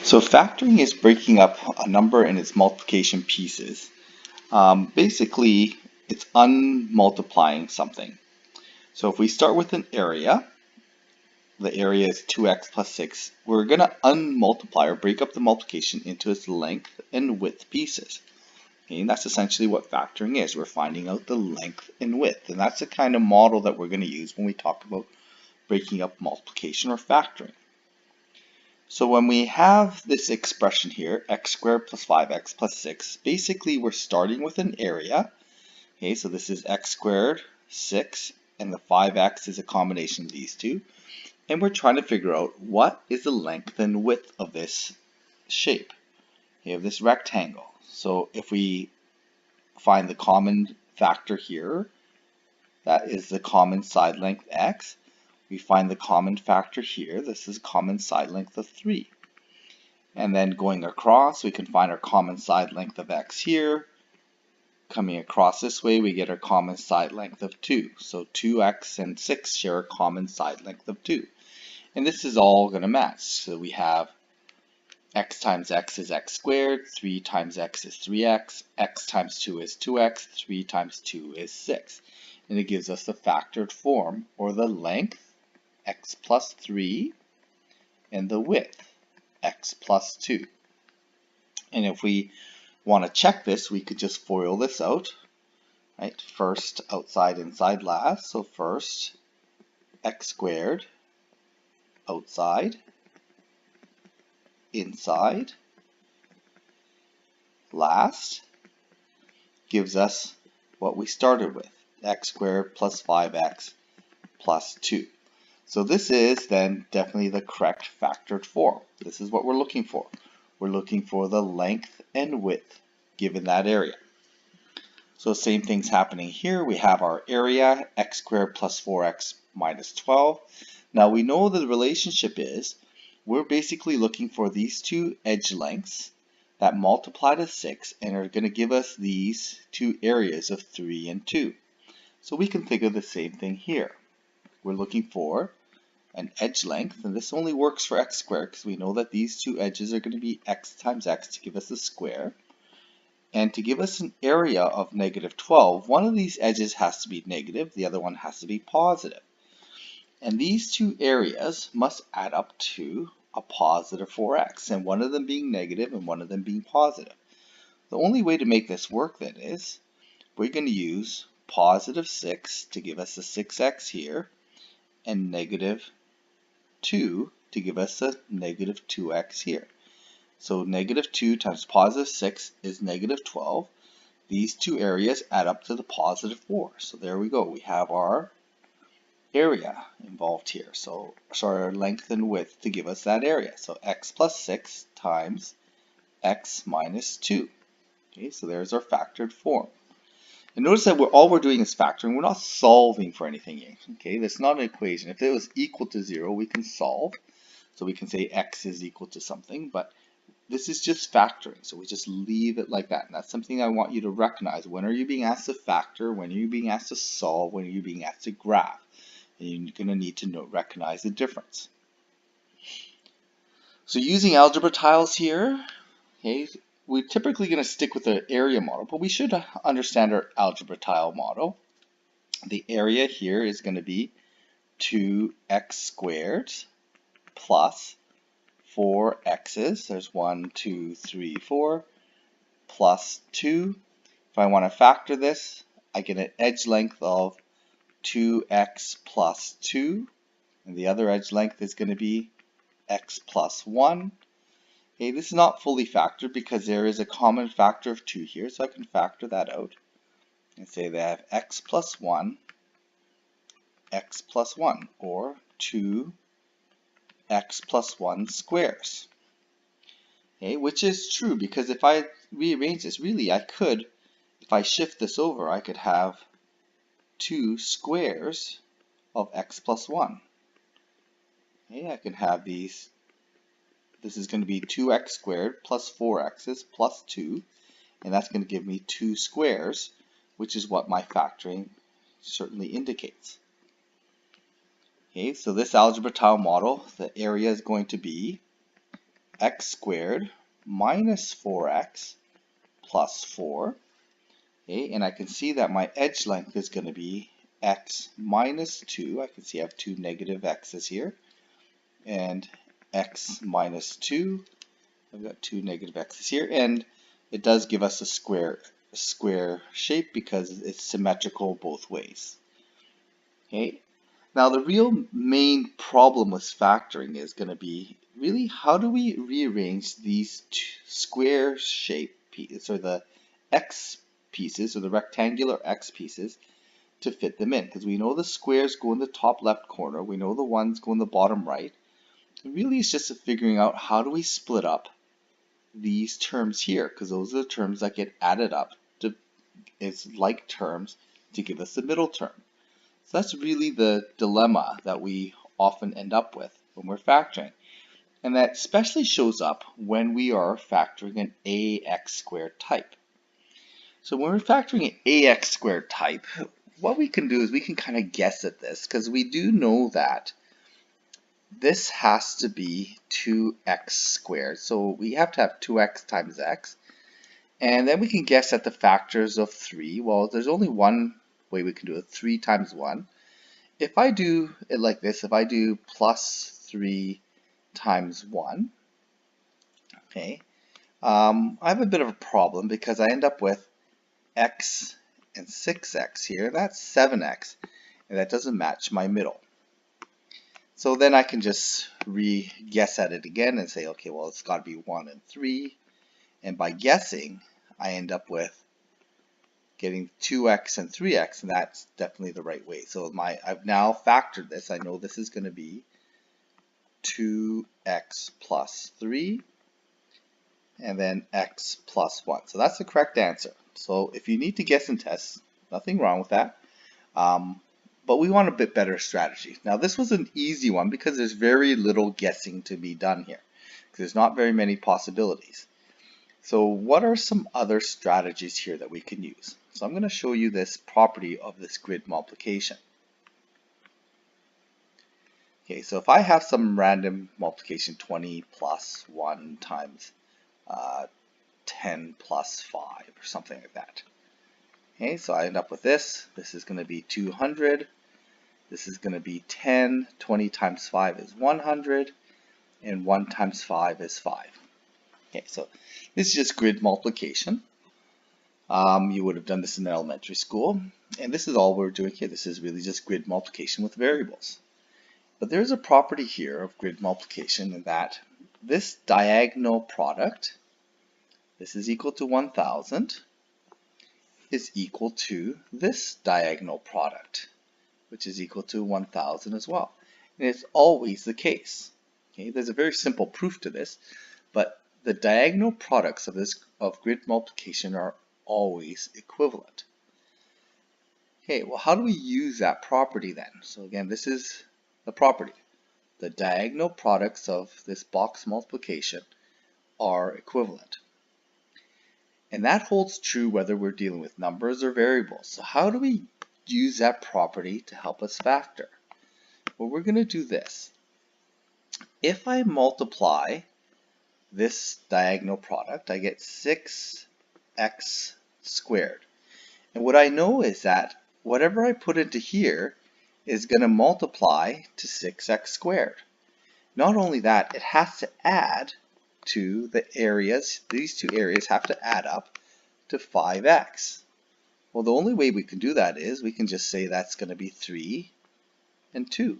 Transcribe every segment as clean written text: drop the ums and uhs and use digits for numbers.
So factoring is breaking up a number in its multiplication pieces. Basically, it's unmultiplying something. So if we start with an area, the area is 2x plus 6, we're going to unmultiply or break up the multiplication into its length and width pieces. Okay, and that's essentially what factoring is. We're finding out the length and width, and that's the kind of model that we're going to use when we talk about breaking up multiplication or factoring. So when we have this expression here, x squared plus 5x plus 6, basically we're starting with an area. Okay, so this is x squared, 6, and the 5x is a combination of these two. And we're trying to figure out what is the length and width of this shape, okay, of this rectangle. So if we find the common factor here, that is the common side length x. We find the common factor here, this is common side length of 3. And then going across, we can find our common side length of x here. Coming across this way, we get our common side length of 2. So 2x and 6 share a common side length of 2. And this is all going to match. So we have x times x is x squared, 3 times x is 3x, x times 2 is 2x, 3 times 2 is 6. And it gives us the factored form, or the length, x plus 3, and the width, x plus 2. And if we want to check this, we could just FOIL this out, right? First outside, inside last. So first, x squared, outside, inside, last, gives us what we started with, x squared plus 5x plus 2. So this is then definitely the correct factored form. This is what we're looking for. We're looking for the length and width given that area. So same thing's happening here. We have our area, x squared plus 4x minus 12. Now we know the relationship is, we're basically looking for these two edge lengths that multiply to 6 and are going to give us these two areas of 3 and 2. So we can think of the same thing here. We're looking for an edge length, and this only works for x squared because we know that these two edges are going to be x times x to give us a square. And to give us an area of negative 12, one of these edges has to be negative, the other one has to be positive. And these two areas must add up to a positive 4x, and one of them being negative and one of them being positive. The only way to make this work then is we're going to use positive 6 to give us a 6x here, and negative 2 to give us a negative 2x here. So negative 2 times positive 6 is negative 12. These two areas add up to the positive 4. So there we go. We have our area involved here. So our length and width to give us that area. So x plus 6 times x minus 2. Okay, so there's our factored form. And notice that all we're doing is factoring. We're not solving for anything here. Okay, that's not an equation. If it was equal to 0, we can solve. So we can say x is equal to something, but this is just factoring. So we just leave it like that. And that's something I want you to recognize. When are you being asked to factor? When are you being asked to solve? When are you being asked to graph? And you're going to need to recognize the difference. So using algebra tiles here, okay, we're typically going to stick with the area model, but we should understand our algebra tile model. The area here is going to be 2x squared plus 4x's. There's 1, 2, 3, 4 plus 2. If I want to factor this, I get an edge length of 2x plus 2, and the other edge length is going to be x plus 1. Okay, this is not fully factored because there is a common factor of 2 here, so I can factor that out and say that I have x plus 1, or 2x plus 1 squares. Okay, which is true because if I rearrange this, really I could, if I shift this over, I could have 2 squares of x plus 1. Okay, I can have these. This is going to be 2x squared plus 4x's plus 2, and that's going to give me 2 squares, which is what my factoring certainly indicates. Okay, so this algebra tile model, the area is going to be x squared minus 4x plus 4. Okay, and I can see that my edge length is going to be x minus 2. I can see I have two negative x's here. And x minus 2. I've got two negative x's here. And it does give us a square shape because it's symmetrical both ways. Okay. Now the real main problem with factoring is going to be really how do we rearrange these square shape pieces, or the x pieces, or the rectangular x pieces, to fit them in, because we know the squares go in the top left corner, we know the ones go in the bottom right. Really it's just figuring out how do we split up these terms here, because those are the terms that get added up to as like terms to give us the middle term. So that's really the dilemma that we often end up with when we're factoring. And that especially shows up when we are factoring an ax squared type. So when we're factoring an ax squared type, what we can do is we can kind of guess at this, because we do know that this has to be 2x squared. So we have to have 2x times x. And then we can guess at the factors of 3. Well, there's only one way we can do it, 3 times 1. If I do it like this, if I do plus 3 times 1, okay, I have a bit of a problem because I end up with x and 6x here. That's 7x, and that doesn't match my middle. So then I can just re-guess at it again and say, okay, well, it's got to be 1 and 3. And by guessing, I end up with getting 2x and 3x, and that's definitely the right way. So I've now factored this. I know this is going to be 2x plus 3, and then x plus 1. So that's the correct answer. So if you need to guess and test, nothing wrong with that. But we want a bit better strategy. Now this was an easy one because there's very little guessing to be done here. There's not very many possibilities. So what are some other strategies here that we can use? So I'm going to show you this property of this grid multiplication. Okay, so if I have some random multiplication, 20 plus 1 times 10 plus 5 or something like that. Okay, so I end up with this. This is going to be 200. This is going to be 10. 20 times 5 is 100. And 1 times 5 is 5. Okay, so this is just grid multiplication. You would have done this in elementary school. And this is all we're doing here. This is really just grid multiplication with variables. But there's a property here of grid multiplication in that this diagonal product, this is equal to 1000, is equal to this diagonal product, which is equal to 1000 as well. And it's always the case. Okay, there's a very simple proof to this, but the diagonal products of grid multiplication are always equivalent. Okay, well, how do we use that property then? So again, this is the property. The diagonal products of this box multiplication are equivalent. And that holds true whether we're dealing with numbers or variables. So how do we use that property to help us factor? Well, we're going to do this. If I multiply this diagonal product, I get 6x squared. And what I know is that whatever I put into here is going to multiply to 6x squared. Not only that, it has to add to the areas. These two areas have to add up to 5x. Well, the only way we can do that is we can just say that's going to be 3 and 2.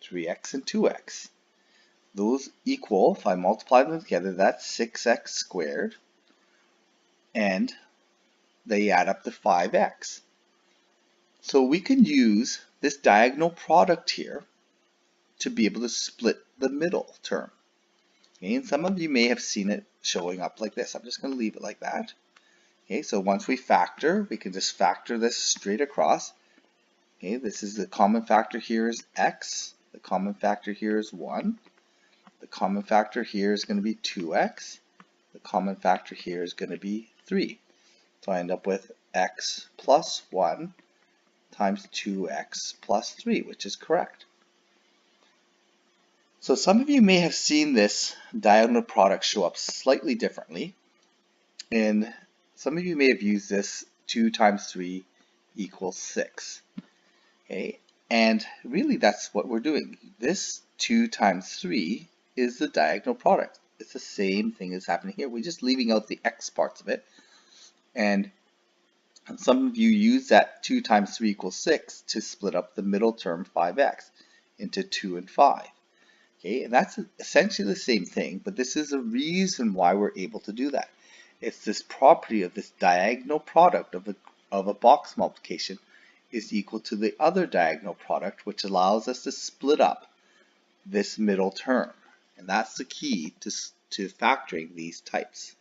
3x and 2x. Those equal, if I multiply them together, that's 6x squared. And they add up to 5x. So we can use this diagonal product here to be able to split the middle term. Okay, and some of you may have seen it showing up like this. I'm just going to leave it like that. Okay, so once we factor, we can just factor this straight across. Okay, this is the common factor here is x. The common factor here is 1. The common factor here is going to be 2x. The common factor here is going to be 3. So I end up with x plus 1 times 2x plus 3, which is correct. So some of you may have seen this diagonal product show up slightly differently, and some of you may have used this 2 times 3 equals 6. Okay, and really that's what we're doing. This 2 times 3 is the diagonal product. It's the same thing as happening here. We're just leaving out the x parts of it. And some of you use that 2 times 3 equals 6 to split up the middle term 5x into 2 and 5. Okay, and that's essentially the same thing, but this is a reason why we're able to do that. It's this property of this diagonal product of a box multiplication is equal to the other diagonal product, which allows us to split up this middle term. And that's the key to factoring these types.